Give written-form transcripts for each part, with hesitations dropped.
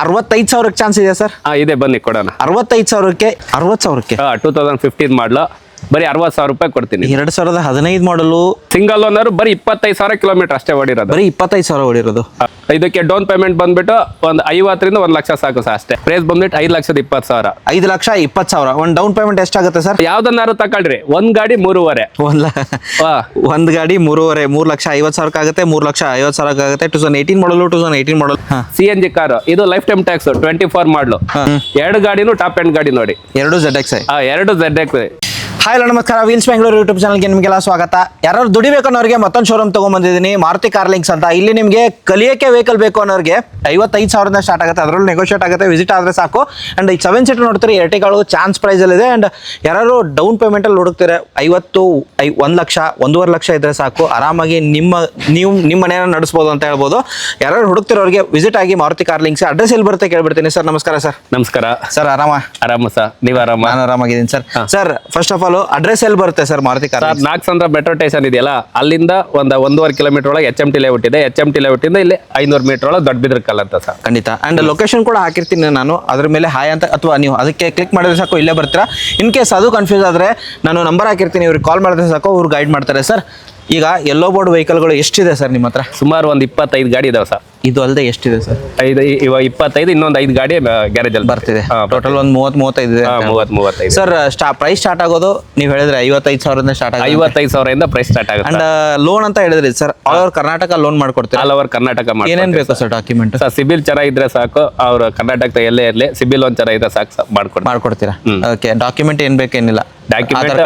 65,000 chance ಇದೆ sir. ಇದೆ, ಬನ್ನಿ ಕೊಡೋಣ. 65,000ಕ್ಕೆ 60,000ಕ್ಕೆ 2015 ಮಾಡಲು ಬರೀ 60,000 ರೂಪಾಯಿ ಕೊಡ್ತೀನಿ. 2015 ಮಾಡಲು ಸಿಂಗಲ್ ಓನರ್, ಬರೀ 25,000 ಕಿಲೋಮೀಟರ್ ಅಷ್ಟೇ ಓಡಿರೋದು. ಬರೀ 25,000 ಓಡಿರೋದು. ಇದಕ್ಕೆ ಡೌನ್ ಪೇಮೆಂಟ್ ಬಂದ್ಬಿಟ್ಟು ಒಂದು 50ರಿಂದ 1 ಲಕ್ಷ ಸಾಕು ಸರ್ ಅಷ್ಟೇ. ಪ್ರೈಸ್ ಬಂದ್ಬಿಟ್ಟು 5,20,000. 5,20,000. ಒಂದು ಡೌನ್ ಪೇಮೆಂಟ್ ಎಷ್ಟಾಗುತ್ತೆ ಸರ್? ಯಾವ್ದನ್ನಾರು ತಗೊಳ್ರಿ, ಒಂದ್ ಗಾಡಿ 3.5. ಒಂದು ಗಾಡಿ 3.5, 3,50,000 ಆಗುತ್ತೆ. 3,50,000 ಆಗುತ್ತೆ. 2018 ಮಾಡಲು CNG ಕಾರು. ಇದು ಲೈಫ್ ಟೈಮ್ ಟ್ಯಾಕ್ಸ್ 24 ಮಾಡಲು. ಎರಡು ಗಾಡಿನೂ ಟಾಪ್ ಎಂಡ್ ಗಾಡಿ ನೋಡಿ. 2 ZX. 2 ZX. ಹಾಯ್ ನಮಸ್ಕಾರ, ವೀಲ್ಸ್ ಬೆಂಗಳೂರು ಯೂಟ್ಯೂಬ್ ಚಾನಲ್ಗೆ ನಿಮಗೆಲ್ಲ ಸ್ವಾಗತ. ಯಾರು ದುಡಿಬೇಕು ಅನ್ನೋರಿಗೆ ಮತ್ತೊಂದು ಶೋರೂಮ್ ತೊಗೊಂಬಂದಿದ್ದೀನಿ, ಮಾರುತಿ ಕಾರ್ ಲಿಂಕ್ಸ್ ಅಂತ. ಇಲ್ಲಿ ನಿಮಗೆ ಕಲಿಯೋಕ್ಕೆ ವೆಹಿಕಲ್ ಬೇಕು ಅನ್ನೋರಿಗೆ 55,000 ಸ್ಟಾರ್ಟ್ ಆಗುತ್ತೆ. ಅದರಲ್ಲಿ ನೆಗೋಷಿಯೇಟ್ ಆಗುತ್ತೆ, ವಿಸಿಟ್ ಆದರೆ ಸಾಕು. ಆ್ಯಂಡ್ ಈಗ 7 ಸೀಟರ್ ನೋಡ್ತೀರಿ, ಎರ್ಟಿಗಾಳು ಚಾನ್ಸ್ ಪ್ರೈಸಲ್ಲಿದೆ. ಆ್ಯಂಡ್ ಯಾರು ಡೌನ್ ಪೇಮೆಂಟಲ್ಲಿ ಹುಡುಕ್ತಾರೆ 1 ಲಕ್ಷ 1.5 ಲಕ್ಷ ಇದ್ದರೆ ಸಾಕು, ಆರಾಮಾಗಿ ನಿಮ್ಮ ಮನೆಯನ್ನು ನಡೆಸ್ಬೋದು ಅಂತ ಹೇಳ್ಬೋದು. ಯಾರು ಹುಡುಕ್ತಿರೋರಿಗೆ ವಿಸಿಟ್ ಆಗಿ ಮಾರುತಿ ಕಾರ್ ಲಿಂಕ್ಸ್. ಅಡ್ರೆಸ್ ಎಲ್ಲಿ ಬರುತ್ತೆ ಕೇಳ್ಬಿಡ್ತೀನಿ ಸರ್. ನಮಸ್ಕಾರ ಸರ್. ನಮಸ್ಕಾರ ಸರ್. ಆರಾಮ ಸರ್, ನೀವು ಆರಾಮ? ನಾನು ಆರಾಮಾಗಿದ್ದೀನಿ sir. Sir, first of all address ಎಲ್ಲಿ ಬರುತ್ತೆ sir Maruti car? Nagasandra metro station ಇದೆಯಲ್ಲ, ಅಲ್ಲಿಂದ 1.5 ಕಿಲೋಮೀಟರ್ ಒಳಗೆ HMT ಲೇಔಟ್ ಇದೆ. HMT ಲೇಔಟ್ ಇಂದ ಇಲ್ಲಿ 500 ಮೀಟರ್ ಒಳಗೆ ದೊಡ್ಡಬಿದ್ರಕಲ್ ಅಂತ ಸರ್. ಖಂಡಿತ. ಅಂಡ್ ಲೊಕೇಶನ್ ಕೂಡ ಹಾಕಿರ್ತೀನಿ ನಾನು, ಅದ್ರ ಮೇಲೆ ಹಾಯ್ ಅಂತ, ಅಥವಾ ನೀವು ಅದಕ್ಕೆ ಕ್ಲಿಕ್ ಮಾಡಿದ್ರೆ ಸಾಕು, ಇಲ್ಲೇ ಬರ್ತೀರಾ. ಇನ್ ಕೇಸ್ ಅದು ಕನ್ಫ್ಯೂಸ್ ಆದರೆ ನಾನು ನಂಬರ್ ಹಾಕಿರ್ತೀನಿ, ಇವ್ರಿಗೆ ಕಾಲ್ ಮಾಡಿದ್ರೆ ಸಾಕು, ಅವ್ರು ಗೈಡ್ ಮಾಡ್ತಾರೆ. ಸರ್, ಈಗ ಯೆಲ್ಲೋ ಬೋರ್ಡ್ ವೆಹಿಕಲ್ಗಳು ಎಷ್ಟಿದೆ ಸರ್ ನಿಮ್ಮ ಹತ್ರ? ಸುಮಾರು ಒಂದು 25 ಗಾಡಿ ಇದಾವೆ ಸರ್. ಇದು ಅಲ್ಲದೆ ಎಷ್ಟಿದೆ ಸರ್? ಇವಾಗ 25, ಇನ್ನೊಂದು 5 ಗಾಡಿ ಗ್ಯಾರೇಜ್ ಅಲ್ಲಿ ಬರ್ತಿದೆ. ಟೋಟಲ್ ಒಂದು 30-35 ಇದೆ. 30-35 ಸರ್. ಪ್ರೈಸ್ ಸ್ಟಾರ್ಟ್ ಆಗೋದು ನೀವು ಹೇಳಿದ್ರೆ 55,000 ಸ್ಟಾರ್ಟ್ ಆಗುತ್ತೆ. 55,000 ಪ್ರೈಸ್ ಸ್ಟಾರ್ಟ್ ಆಗುತ್ತೆ. ಅಂಡ್ ಲೋನ್ ಅಂತ ಹೇಳಿದ್ರಿ sir, all over Karnataka loan ಮಾಡ್ಕೊಡ್ತೀರಾ? All over Karnataka. ಏನೇನು ಬೇಕು ಸರ್ ಡಾಕ್ಯುಮೆಂಟ್? ಸರ್, ಸಿಬಿಲ್ ಚೆನ್ನಾಗಿದ್ರೆ ಸಾಕು, ಅವ್ರು ಕರ್ನಾಟಕದ ಎಲ್ಲೇ ಇರಲಿ, ಸಿಬಿಲ್ ಒಂದು ಚೆನ್ನಾಗಿದ್ರೆ ಸಾಕು, ಮಾಡ್ಕೊಡ್ತೀರಾ? ಓಕೆ. ಡಾಕ್ಯುಮೆಂಟ್ ಏನ್ ಬೇಕೇನಿಲ್ಲ? Document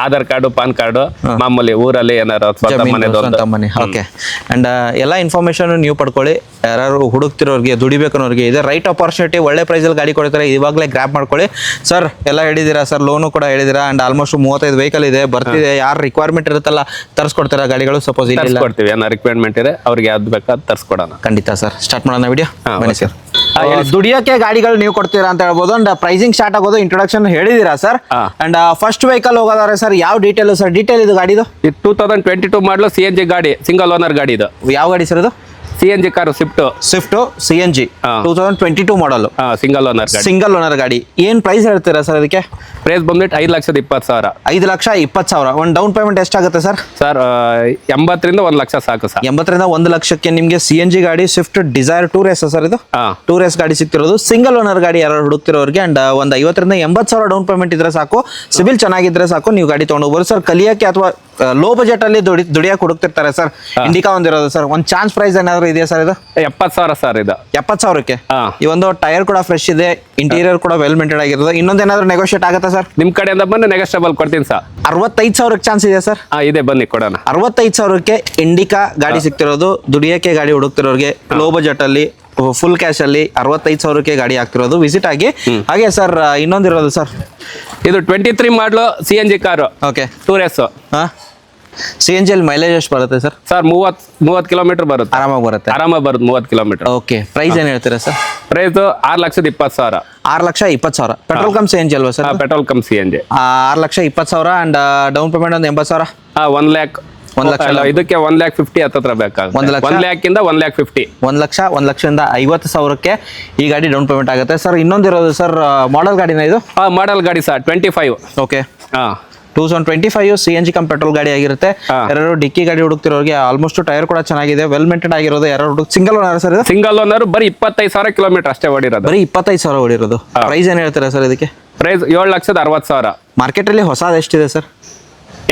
Aadhaar card, PAN card, ಮಾಮೂಲಿ ಊರಲ್ಲಿ ಏನಾರು ಮನೆ. ಓಕೆ. ಅಂಡ್ ಎಲ್ಲ ಇನ್ಫಾರ್ಮೇಶನ್ ನೀವು ಪಡ್ಕೊಳ್ಳಿ. ಯಾರು ಹುಡುಕ್ತಿರೋರಿಗೆ, ದುಡಿಬೇಕನ್ನೋರಿಗೆ ಇದೆ ರೈಟ್ ಆಪರ್ಚುನಿಟಿ. ಒಳ್ಳೆ ಪ್ರೈಸಲ್ಲಿ ಗಾಡಿ ಕೊಡ್ತಾರೆ, ಇವಾಗಲೇ ಗ್ರ್ಯಾಪ್ ಮಾಡ್ಕೊಳ್ಳಿ. ಸರ್, ಎಲ್ಲ ಹೇಳಿದಿರಾ ಸರ್, ಲೋನು ಕೂಡ ಹೇಳಿದಿರಾ. ಅಂಡ್ ಆಲ್ಮೋಸ್ಟ್ 35 ವೆಹಿಕಲ್ ಇದೆ, ಬರ್ತಿದೆ. ಯಾರು ರಿಕ್ವೈರ್ಮೆಂಟ್ ಇರುತ್ತಲ್ಲ ತರಿಸ್ಕೊಡ್ತೀರಾ ಗಾಡಿಗಳು? ಸಪೋಸ್ ಇಲ್ಲ ಕೊಡ್ತೀವಿ, ಏನೋ ರಿಕ್ವೈರ್ಮೆಂಟ್ ಇದೆ ಅವ್ರಿಗೆ ಯಾವ್ದು ಬೇಕಾದ್ ತರಿಸ್ಕೊಡೋಣ. ಖಂಡಿತ ಸರ್. ಸ್ಟಾರ್ಟ್ ಮಾಡೋಣ ವಿಡಿಯೋ. ಬನ್ನಿ ಸರ್. ದುಡಿಯೋಕೆ ಗಾಡಿಗಳು ನೀವು ಕೊಡ್ತೀರಾ ಅಂತ ಹೇಳ್ಬೋದು. ಅಂಡ್ ಪ್ರೈಸಿಂಗ್ ಸ್ಟಾರ್ಟ್ ಆಗೋದು ಇಂಟ್ರೊಡಕ್ಷನ್ ಹೇಳಿದಿರಾ ಸರ್. ಅಂಡ್ ಫಸ್ಟ್ ವೆಹಿಕಲ್ ಹೋಗೋದಾದ್ರೆ ಸರ್, ಯಾವ ಡೀಟೇಲ್ ಸರ್? ಡೀಟೇಲ್ ಇದು ಗಾಡಿದು 2022 ಮಾಡಲು CNG ಗಾಡಿ, ಸಿಂಗಲ್ ಓನರ್ ಗಾಡಿ. ಇದು ಯಾವ ಗಾಡಿ ಸರ್? ಇದು CNG ಕಾರು, ಸ್ವಿಫ್ಟ್ CNG 2022 ಮಾಡಲು, ಸಿಂಗಲ್ ಓನರ್ ಗಾಡಿ. ಏನ್ ಪ್ರೈಸ್ ಹೇಳ್ತೀರಾ ಸರ್ ಅದಕ್ಕೆ? ಪ್ರೈಸ್ ಬಂದ್ಬಿಟ್ಟು 5,20,000. 5,20,000. ಒಂದು ಡೌನ್ ಪೇಮೆಂಟ್ ಎಷ್ಟಾಗುತ್ತೆ ಸರ್? ಸರ್, 80ರಿಂದ 1 ಲಕ್ಷ ಸಾಕು ಸರ್. 80ರಿಂದ 1 ಲಕ್ಷಕ್ಕೆ ನಿಮಗೆ CNG ಗಾಡಿ, ಸ್ವಿಫ್ಟ್ ಡಿಸೈರ್ 2 ರೇಸ್ ಸರ್. ಇದು 2 ರೇಸ್ ಗಾಡಿ ಸಿಗ್ತಿರೋದು. ಸಿಂಗಲ್ ಓನರ್ ಗಾಡಿ ಯಾರು ಹುಡುಕ್ತಿರೋರಿಗೆ. ಅಂಡ್ ಒಂದು 50ರಿಂದ 80,000 ಡೌನ್ ಪೇಮೆಂಟ್ ಇದ್ರೆ ಸಾಕು, ಸಿಬಿಲ್ ಚೆನ್ನಾಗಿದ್ರೆ ಸಾಕು, ನೀವು ಗಾಡಿ ತೊಗೊಂಡೋಗ್ಬೋದು ಸರ್. ಕಲಿಯಕ್ಕೆ ಅಥವಾ ಲೋ ಬಜೆಟ್ ಅಲ್ಲಿ ದುಡಿಯಕ್ಕೆ ಹುಡುಕ್ತಿರ್ತಾರೆ ಸರ್. ಇಂಡಿಕಾ ಒಂದಿರೋದು ಸರ್. ಒಂದು ಚಾನ್ಸ್ ಪ್ರೈಸ್ ಏನಾದ್ರು ಇದೆಯಾ ಸರ್? ಇದು 70,000 ಸರ್. ಇದು 70,000ಕ್ಕೆ ಈ ಒಂದು ಟೈರ್ ಕೂಡ ಫ್ರೆಶ್ ಇದೆ, ಇಂಟೀರಿಯರ್ ಕೂಡ ವೆಲ್ ಮೇಂಟೈನ್ ಆಗಿರೋದು. ಇನ್ನೊಂದೇನಾದ್ರು ನೆಗೋಷಿಯೇಟ್ ಆಗುತ್ತಾ ಸರ್? ನಿಮ್ ಕಡೆಯಿಂದ ಬಂದು ನೆಗೋಷಿಯಬಲ್ ಕೊಡ್ತೀನಿ ಸರ್. 65,000 ಚಾನ್ಸ್ ಇದೆ ಸರ್. ಇದೆ, ಬನ್ನಿ ಕೊಡೋಣ. 65,000ಕ್ಕೆ ಇಂಡಿಕಾ ಗಾಡಿ ಸಿಗ್ತಿರೋದು. ದುಡಿಯಕ್ಕೆ ಗಾಡಿ ಹುಡುಕ್ತಿರೋರಿಗೆ, ಲೋ ಬಜೆಟ್ ಅಲ್ಲಿ, ಫುಲ್ ಕ್ಯಾಶ್ ಅಲ್ಲಿ 65,000ಕ್ಕೆ ಗಾಡಿ ಆಗ್ತಿರೋದು. ವಿಸಿಟ್ ಆಗಿ. ಹಾಗೆ ಸರ್, ಇನ್ನೊಂದಿರೋದು ಸರ್, ಇದು 23 ಮಾಡಲು CNG ಕಾರು. ಓಕೆ. 2 ರೇಸ್. CNG ಅಲ್ಲಿ ಮೈಲೇಜ್ ಎಷ್ಟು ಬರುತ್ತೆ ಸರ್? ಸರ್, 30 ಕಿಲೋಮೀಟರ್ ಬರುತ್ತೆ. ಆರಾಮಾಗಿ ಬರುತ್ತೆ 30 ಕಿಲೋಮೀಟರ್. ಓಕೆ. ಪ್ರೈಸ್ ಏನ್ ಹೇಳ್ತೀರಾ sir? Price 6,20,000. 6,20,000. Petrol cum CNG ಅಲ್ವಾ sir? Petrol cum CNG. 6,20,000. And down payment ಒಂದು 80,000. 1 ಲ್ಯಾಕ್. 1 ಲಕ್ಷ. ಇದಕ್ಕೆ 1,50,000 ಹತ್ತತ್ರ ಬೇಕಾಗುತ್ತೆ. 1 ಲ್ಯಾಕಿಂದ 1,50,000. 1,50,000ಕ್ಕೆ ಈ ಗಾಡಿ ಡೌನ್ ಪೇಮೆಂಟ್ ಆಗುತ್ತೆ ಸರ್. ಇನ್ನೊಂದಿರೋದು ಸರ್, ಮಾಡೆಲ್ ಗಾಡಿನ ಇದು? ಮಾಡೆಲ್ ಗಾಡಿ sir, 25. Okay. 2025 CNG come petrol ಗಾಡಿ ಆಗಿರುತ್ತೆ. ಯಾರು ಡಿಕ್ಕಿ ಗಾಡಿ ಹುಡುಕ್ತಿರೋರಿಗೆ, ಆಲ್ಮೋಸ್ಟ್ ಟೈರ್ ಕೂಡ ಚೆನ್ನಾಗಿದೆ, ವೆಲ್ ಮೇಂಟೈನ್ ಆಗಿರೋದು. ಯಾರು ಸಿಂಗಲ್ ಓನರ್ ಸರ್? ಇದು ಸಿಂಗಲ್ ಓನರ್, ಬರೀ 25,000 ಕಿಲೋಮೀಟರ್ ಅಷ್ಟೇ ಓಡಿರೋದು. ಬರೀ 25,000 ಓಡಿರೋದು. ಪ್ರೈಸ್ ಏನ್ ಹೇಳ್ತೀರಾ ಸರ್ ಇದಕ್ಕೆ? ಪ್ರೈಸ್ 7,60,000. ಮಾರ್ಕೆಟ್ ಅಲ್ಲಿ ಹೊಸದು ಎಷ್ಟಿದೆ ಸರ್?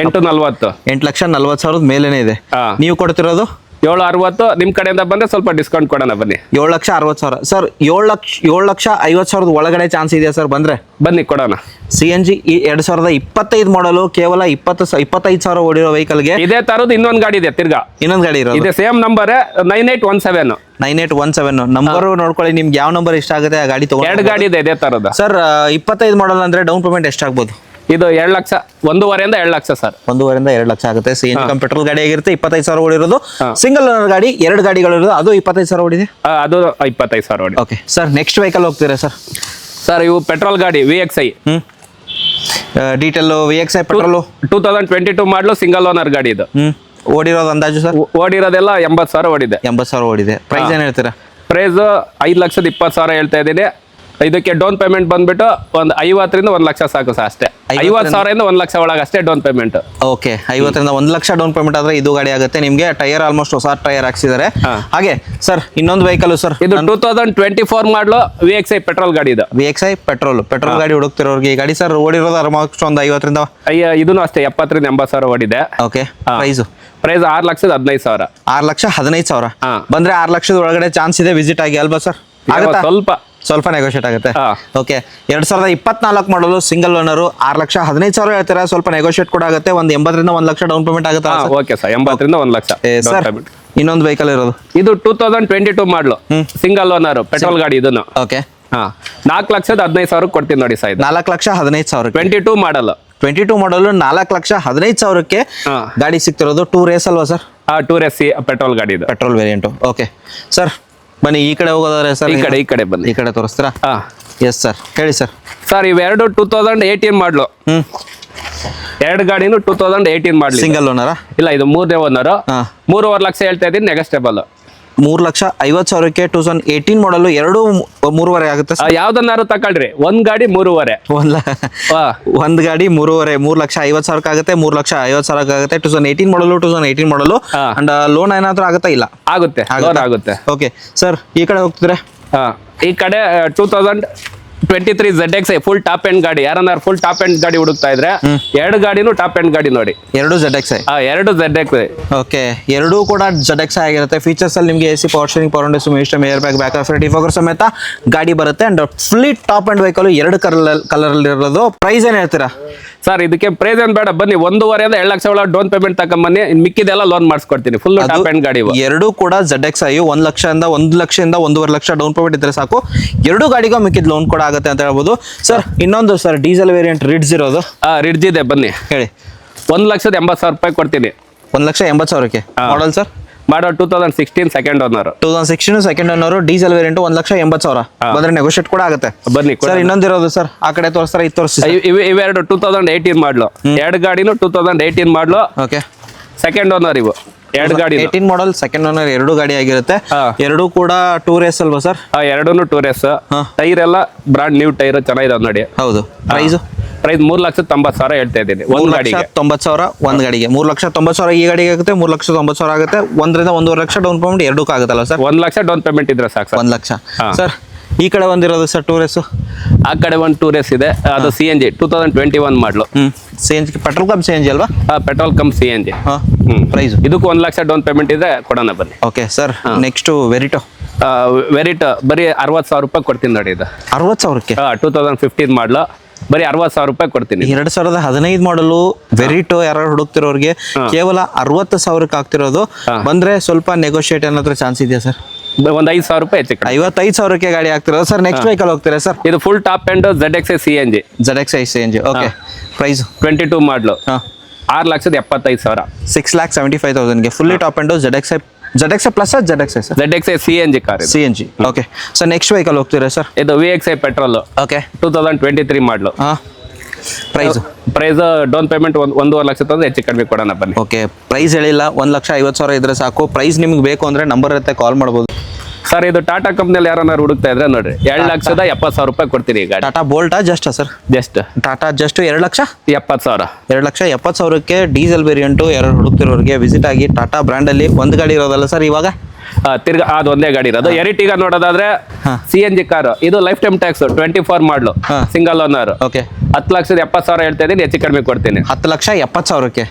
8,40,000. 8,40,000 ಮೇಲೇನೆ ಇದೆ. ನೀವು ಕೊಡ್ತಿರೋದು 7,60,000. ನಿಮ್ ಕಡೆಯಿಂದ ಬಂದ್ರೆ ಸ್ವಲ್ಪ ಡಿಸ್ಕೌಂಟ್ ಕೊಡೋಣ, ಬನ್ನಿ. 7,60,000 ಸರ್. 7,50,000 ಒಳಗಡೆ ಚಾನ್ಸ್ ಇದೆಯಾ ಸರ್? ಬಂದ್ರೆ ಬನ್ನಿ ಕೊಡೋಣ. CNG 2025 ಮಾಡಲು, ಕೇವಲ 25,000 ಓಡಿರೋ ವೆಹಿಕಲ್ಗೆ ಇದೇ ತರದ್ದು ಇನ್ನೊಂದು ಗಾಡಿ ಇದೆ. ತಿರ್ಗಾ ಇನ್ನೊಂದು ಗಾಡಿ ಇರೋದು. ಇದೆ, ಸೇಮ್ ನಂಬರ್ 9817. 9817 ನಂಬರ್ ನೋಡ್ಕೊಳ್ಳಿ. ನಿಮ್ಗೆ ಯಾವ ನಂಬರ್ ಇಷ್ಟ ಆಗುತ್ತೆ ಆ ಗಾಡಿ ತಗೊಂಡು. 2 ಗಾಡಿ ಇದೆ ಇದೇ ತರದ ಸರ್. 25 ಮಾಡಲ್ ಅಂದ್ರೆ ಡೌನ್ ಪೇಮೆಂಟ್ ಎಷ್ಟಾಗ್ಬೋದು? ಇದು 2 ಲಕ್ಷ, 1.5ರಿಂದ 2 ಲಕ್ಷ ಸರ್. 1.5ರಿಂದ 2 ಲಕ್ಷ ಆಗುತ್ತೆ. CNG ಕಮ್ ಪೆಟ್ರೋಲ್ ಗಾಡಿ ಆಗಿರುತ್ತೆ. 25,000 ಓಡಿರೋದು. ಸಿಂಗಲ್ ಓನರ್ ಗಾಡಿ, 2 ಗಾಡಿಗಳಿರೋದು. ಅದು 25,000 ಓಡಿದೆ. ಅದು 25,000 ಓಡಿ. Okay sir. ನೆಕ್ಸ್ಟ್ ವೆಹಿಕಲ್ ಹೋಗ್ತೀರಾ ಸರ್? ಸರ್, ಇವು ಪೆಟ್ರೋಲ್ ಗಾಡಿ VXI. ಡೀಟೇಲ್ VXI ಪೆಟ್ರೋಲ್ 2022 ಮಾಡಲು, ಸಿಂಗಲ್ ಓನರ್ ಗಾಡಿ. ಇದು ಓಡಿರೋದು ಅಂದಾಜು ಸರ್? ಓಡಿರೋದೆಲ್ಲ 80,000 ಓಡಿದೆ. 80,000 ಓಡಿದೆ. ಪ್ರೈಸ್ ಏನ್ ಹೇಳ್ತೀರಾ? ಪ್ರೈಸ್ 5,20,000 ಹೇಳ್ತಾ ಇದ್ದೀನಿ. ಇದಕ್ಕೆ ಡೌನ್ ಪೇಮೆಂಟ್ ಬಂದ್ಬಿಟ್ಟು ಒಂದು 50,000 1 ಲಕ್ಷ ಸಾಕು ಸರ್ ಅಷ್ಟೇ. 50,000 1 ಲಕ್ಷ ಒಳಗೆ ಅಷ್ಟೇ down payment. Okay, 50 1 lakh down payment ಆದ್ರೆ ಇದು ಗಾಡಿ ಆಗುತ್ತೆ ನಿಮಗೆ. ಟೈರ್ ಆಲ್ಮೋಸ್ಟ್ ಹೊಸ ಟೈರ್ ಹಾಕ್ಸಿದ್ದಾರೆ. ಹಾಗೆ ಸರ್ ಇನ್ನೊಂದು ವೆಹಿಕಲ್ ಸರ್, ಇದು 2024 ಮಾಡಲು VXI ಪೆಟ್ರೋಲ್ ಗಾಡಿ ಇದು. VXI ಪೆಟ್ರೋಲ್ ಗಾಡಿ ಹುಡುಕ್ತಿರೋರಿಗೆ ಈ ಗಾಡಿ ಸರ್ ಓಡಿರೋದು ಆಲ್ಮೋಸ್ಟ್ ಒಂದು 50 ಇದನ್ನು ಅಷ್ಟೇ 70,000 ಓಡಿದೆ. Okay, price 6,15,000. 6,15,000 ಬಂದ್ರೆ 6 ಲಕ್ಷದ ಒಳಗಡೆ ಚಾನ್ಸ್ ಇದೆ ವಿಸಿಟ್ ಆಗಿ ಅಲ್ವಾ ಸರ್? ಸ್ವಲ್ಪ ನೆಗೋಷಿಯೇಟ್ ಆಗುತ್ತೆ. ಓಕೆ, 2024 ಮಾಡಲು ಸಿಂಗಲ್ ಓನರು 6,15,000 ಹೇಳ್ತಾರೆ. ಸ್ವಲ್ಪ ನೆಗೋಷಿಯೇಟ್ ಕೂಡ ಆಗುತ್ತೆ. ಒಂದು 80,000 1 ಲಕ್ಷ ಡೌನ್ ಪೇಮೆಂಟ್ ಆಗುತ್ತೆ. Okay sir, 80,000 1 lakh. ಇನ್ನೊಂದು ವೆಹಿಕಲ್ ಇರೋದು ಇದು 2022 ಮಾಡಲು ಸಿಂಗಲ್ ಓನರ್ ಪೆಟ್ರೋಲ್ ಗಾಡಿ ಇದನ್ನು. ಓಕೆ, 4,15,000 ಕೊಡ್ತೀನಿ ನೋಡಿ ಸರ್. 4,15,000 22 ಮಾಡಲ್ 22 ಮಾಡಲು 4,15,000ಕ್ಕೆ ಗಾಡಿ ಸಿಗ್ತಿರೋದು. 2 ರೇಸ್ ಅಲ್ವಾ ಸರ್? 2 ರೇಸ್ ಪೆಟ್ರೋಲ್ ಗಾಡಿ ಇದು, ಪೆಟ್ರೋಲ್ ವೇರಿಯಂಟು. ಓಕೆ ಸರ್, ಬನ್ನಿ ಈ ಕಡೆ ಹೋಗೋದಾದ್ರೆ ಸರ್, ಈ ಕಡೆ ಬನ್ನಿ. ಈ ಕಡೆ ತೋರಿಸ್ತೀರಾ? ಎಸ್ ಸರ್, ಹೇಳಿ ಸರ್. ಸರ್ ಇವೆರಡು 2018 ಮಾಡಲು. ಎರಡು ಗಾಡಿನೂ 2018 ಮಾಡಲಿ. ಸಿಂಗಲ್ ಓನರಾ? ಇಲ್ಲ, ಇದು 3ನೇ ಓನರ್. 3.5 ಲಕ್ಷ ಹೇಳ್ತಾ ಇದ್ದೀನಿ, ನೆಗೋಷಿಯಬಲ್. 3,50,000ಕ್ಕೆ 2018 ಮಾಡಲು. ಎರಡು 3.5 ಆಗುತ್ತೆ. ಯಾವ್ದನ್ನಾರು ತಗೊಳ್ರಿ, ಒಂದ್ ಗಾಡಿ 3.5. ಒಂದ್ ಗಾಡಿ 3.5, 3,50,000 ಆಗುತ್ತೆ. 3,50,000 ಆಗುತ್ತೆ. 2018 ಮಾಡಲು ಅಂಡ್ ಲೋನ್ ಏನಾದ್ರೂ ಆಗುತ್ತಾ? ಇಲ್ಲ, ಆಗುತ್ತೆ. ಓಕೆ ಸರ್, ಈ ಕಡೆ ಹೋಗ್ತಿದ್ರೆ ಈ ಕಡೆ 2023 ZXi ಫುಲ್ ಟಾಪ್ ಎಂಡ್ ಗಾಡಿ. ಯಾರನ್ನಾರು ಫುಲ್ ಟಾಪ್ ಎಂಡ್ ಗಾಡಿ ಹುಡುಕ್ತಾ ಇದ್ರೆ ಎರಡು ಗಾಡಿನೂ ಟಾಪ್ ಎಂಡ್ ಗಾಡಿ ನೋಡಿ. ಎರಡು ZXi. ಎರಡು ZXi. ಓಕೆ, ಎರಡೂ ಕೂಡ ZXi ಆಗಿರುತ್ತೆ. ಫೀಚರ್ಸ್ ಅಲ್ಲಿ ನಿಮಗೆ AC power steering, power window, system, air bag, back of defogger ಸಮೇತ ಗಾಡಿ ಬರುತ್ತೆ. And fully top and vehicle, ಎರಡು ಕಲರ್ ಅಲ್ಲಿ ಇರೋದು. ಪ್ರೈಸ್ ಏನ್ ಹೇಳ್ತೀರಾ ಸರ್? ಇದಕ್ಕೆ ಪ್ರೈಸ್ ಏನ್ ಬೇಡ, ಬನ್ನಿ 1.5 2 ಲಕ್ಷ ಒಳಗೆ down payment ತಗೊಂಬನ್ನಿ, ಮಿಕ್ಕಿದೆಲ್ಲ loan ಮಾಡಿಸ್ಕೊಡ್ತೀನಿ. Full top end ಗಾಡಿ. ಎರಡೂ ಕೂಡ ZXi 1 ಲಕ್ಷದಿಂದ 1.5 ಲಕ್ಷ ಡೌನ್ ಪೇಮೆಂಟ್ ಇದ್ರೆ ಸಾಕು. ಎರಡು ಗಾಡಿಗೂ ಮಿಕ್ಕಿದ ಲೋನ್ ಕೂಡ ಆಗುತ್ತೆ ಅಂತ ಹೇಳ್ಬೋದು. ಸರ್ ಇನ್ನೊಂದು ಸರ್, ಡೀಸೆಲ್ ವೇರಿಯಂಟ್ ರಿಡ್ಜ್ ಇರೋದು. ರಿಡ್ಜ್ ಇದೆ, ಬನ್ನಿ ಹೇಳಿ. 1,80,000 ಕೊಡ್ತೀನಿ. 1,80,000ಕ್ಕೆ ಮಾಡಲ್ ಸರ್? ಮಾಡೋ 2016 second owner. 2016 second owner, diesel variant. 1,80,000 ಬಂದ್ರೆ ನೆಗೋಷಿಯೇಟ್ ಕೂಡ ಆಗುತ್ತೆ. ಬನ್ನಿ ಸರ್, ಇನ್ನೊಂದಿರೋದು ಸರ್, ಆ ಕಡೆ ತೋರಿಸ್ತಾರೆ, ಇದು ತೋರಿಸಿ. ಇವೆರಡು 2018 ಮಾಡಲು. ಎರಡು ಗಾಡಿನೂ 2018 ಮಾಡಲು. ಓಕೆ, ಸೆಕೆಂಡ್ ಓನರ್ ಇವು ಎರಡು ಗಾಡಿ. 18 ಮಾಡಲ್ ಸೆಕೆಂಡ್ ಓನರ್, ಎರಡು ಗಾಡಿ ಆಗಿರುತ್ತೆ. ಎರಡು ಕೂಡ 2 ರೇಸ್ ಅಲ್ವಾ ಸರ್? ಎರಡೂನು 2 ರೇಸ್. ಟೈರ್ ಎಲ್ಲ ಬ್ರಾಂಡ್ ನ್ಯೂ ಟೈರ್, ಚೆನ್ನಾಗಿದೆ ನೋಡಿ. ಹೌದು. ಪ್ರೈಸ್ 3,90,000 ಹೇಳ್ತಾ ಇದ್ದೀನಿ. 1,90,000 ಒಂದ್ ಗಾಡಿಗೆ. 3,90,000 ಈ ಗಾಡಿಗೆ ಆಗುತ್ತೆ. 3,90,000 ಆಗುತ್ತೆ. 1.5 1.5 ಲಕ್ಷ ಡೌನ್ ಪೇಮೆಂಟ್ ಎರಡಕ್ಕೂ ಆಗುತ್ತಲ್ಲ ಸರ್? 1 ಲಕ್ಷ ಡೌನ್ ಪೇಮೆಂಟ್ ಇದ್ರೆ ಸಾಕು ಸರ್. 1 ಲಕ್ಷ. ಸರ್ ಈ ಕಡೆ ಒಂದಿರೋದು ಸರ್ 2 ರೇಸ್. ಆ ಕಡೆ ಒಂದು 2 ರೇಸ್ ಇದೆ, ಅದು CNG 2021 ಮಾಡಲು. CNG ಪೆಟ್ರೋಲ್ ಕಮ್ CNG ಅಲ್ವಾ? Petrol cum CNG. ಪ್ರೈಸ್ ಇದಕ್ಕೂ 1 ಲಕ್ಷ ಡೌನ್ ಪೇಮೆಂಟ್ ಇದೆ, ಕೊಡೋಣ ಬನ್ನಿ. Okay sir, next Verito. ಬರೀ 60,000 ಕೊಡ್ತೀನಿ ನೋಡಿ. ಇದು 60,000ಕ್ಕೆ 2015 ಮಾಡಲು. ಬರೀ 60,000 ಕೊಡ್ತೀನಿ. 2015 ಮಾಡಲು ವೆರಿಟೋ ಯಾರು ಹುಡುಕ್ತಿರೋರಿಗೆ ಕೇವಲ 60,000ಕ್ಕೆ ಆಗ್ತಿರೋದು. ಬಂದ್ರೆ ಸ್ವಲ್ಪ ನೆಗೋಷಿಯೇಟ್ ಏನಾದ್ರೂ ಚಾನ್ಸ್ ಇದೆಯಾ ಸರ್? ಒಂದು 5,000 ಹೆಚ್ಚು ಕಡಿಮೆ. 55,000ಕ್ಕೆ ಗಾಡಿ ಆಗ್ತಿರೋದು. ಸರ್ ನೆಕ್ಸ್ಟ್ ವೆಹಿಕಲ್ ಹೋಗ್ತೀರಾ ಸರ್? ಇದು full top end ZXi CNG. Okay, price 22 ಮಾಡಲು. 6,75,000. 6,75,000ಗೆ fully top end ZXi plus ZXi sir? ZXi CNG car. CNG. Okay sir, next vehicle ಹೋಗ್ತೀರಾ ಸರ್? ಇದು VXi ಪೆಟ್ರೋಲ್. ಓಕೆ, 2023 ಮಾಡಲು. ಪ್ರೈಸ್ ಡೌನ್ ಪೇಮೆಂಟ್ 1.5 ಲಕ್ಷ ತಂದು ಹೆಚ್ಚು ಕಡಿಮೆ ಕೊಡೋಣ ಬನ್ನಿ. ಓಕೆ, ಪ್ರೈಸ್ ಹೇಳಿಲ್ಲ, 1,50,000 ಇದ್ರೆ ಸಾಕು. ಪ್ರೈಸ್ ನಿಮ್ಗೆ ಬೇಕು ಅಂದ್ರೆ ನಂಬರ್ ಇರುತ್ತೆ, ಕಾಲ್ ಮಾಡ್ಬೋದು. ಸರ್ ಇದು ಟಾಟಾ ಕಂಪ್ನಿಯಲ್ಲಿ ಯಾರನ್ನಾರು ಹುಡುಕ್ತಾ ಇದ್ರೆ ನೋಡ್ರಿ, 2,70,000 ಕೊಡ್ತೀನಿ ಈಗ. ಟಾಟಾ ಬೋಲ್ಟಾ Zest sir? Zest Tata Zest 2,70,000. 2,70,000 diesel variant ಯಾರು ಹುಡುಕ್ತಿರೋರಿಗೆ ವಿಸಿಟ್ ಆಗಿ. ಟಾಟಾ ಬ್ರ್ಯಾಂಡ್ ಅಲ್ಲಿ ಒಂದು ಗಾಡಿ ಇರೋದಲ್ಲ ಸರ್ ಇವಾಗ? ತಿರ್ಗಾ ಅದು ಒಂದೇ ಗಾಡಿ ಇರೋದು. ಎರಿಟಿಗ ನೋಡೋದಾದ್ರೆ CNG ಕಾರ್. ಇದು ಲೈಫ್ ಟೈಮ್ ಟ್ಯಾಕ್ಸ್ 24 ಮಾಡಲು, ಸಿಂಗಲ್ ಓನರ್. ಓಕೆ, 10,70,000 ಹೇಳ್ತಾ ಇದ್ದೀನಿ, ಹೆಚ್ಚು ಕಡಿಮೆ ಕೊಡ್ತೀನಿ. 10,70,000ಕ್ಕೆ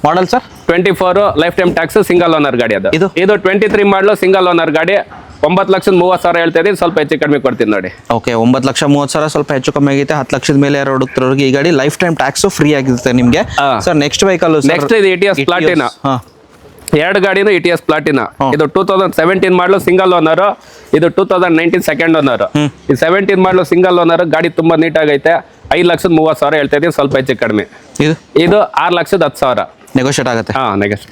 ಮಾಡಲ್ sir? 24 life time tax, single owner ಗಾಡಿ. ಅದು ಇದು 23 ಮಾಡಲು, ಸಿಂಗಲ್ ಓನರ್ ಗಾಡಿ. 9,30,000 ಹೇಳ್ತಾ ಇದ್ದೀನಿ, ಸ್ವಲ್ಪ ಹೆಚ್ಚು ಕಡಿಮೆ ಕೊಡ್ತೀನಿ ನೋಡಿ. ಓಕೆ, 9,30,000 ಸ್ವಲ್ಪ ಹೆಚ್ಚು ಕಮ್ಮಿ ಆಗೈತೆ. 10 ಲಕ್ಷದ ಮೇಲೆ ಯಾರು ಹುಡುಕ್ತಿರೋರಿಗೆ ಈ ಗಾಡಿ ಲೈಫ್ ಟೈಮ್ ಟ್ಯಾಕ್ಸ್ ಫ್ರೀ ಆಗಿರುತ್ತೆ ನಿಮಗೆ. Sir next vehicle? ನೆಕ್ಸ್ಟ್ ಇದು ETS ಪ್ಲಾಟಿನಾ. ಎರಡು ಗಾಡಿನೂ ETS ಪ್ಲಾಟಿನಾ. ಇದು 2017 ಮಾಡಲು, ಸಿಂಗಲ್ ಓನರ್. ಇದು 2019 ಸೆಕೆಂಡ್ ಓನರ್. ಇದು 17 ಮಾಡಲು, ಸಿಂಗಲ್ ಓನರ್. ಗಾಡಿ ತುಂಬಾ ನೀಟಾಗೈತೆ. 5,30,000 ಹೇಳ್ತಾ ಇದ್ದೀನಿ, ಸ್ವಲ್ಪ ಹೆಚ್ಚು ಕಡಿಮೆ. ಇದು 6,10,000 ನೆಗೋಷಿಯೇಟ್ ಆಗುತ್ತೆ. ನೆಗೋಷಿಯೇಟ್.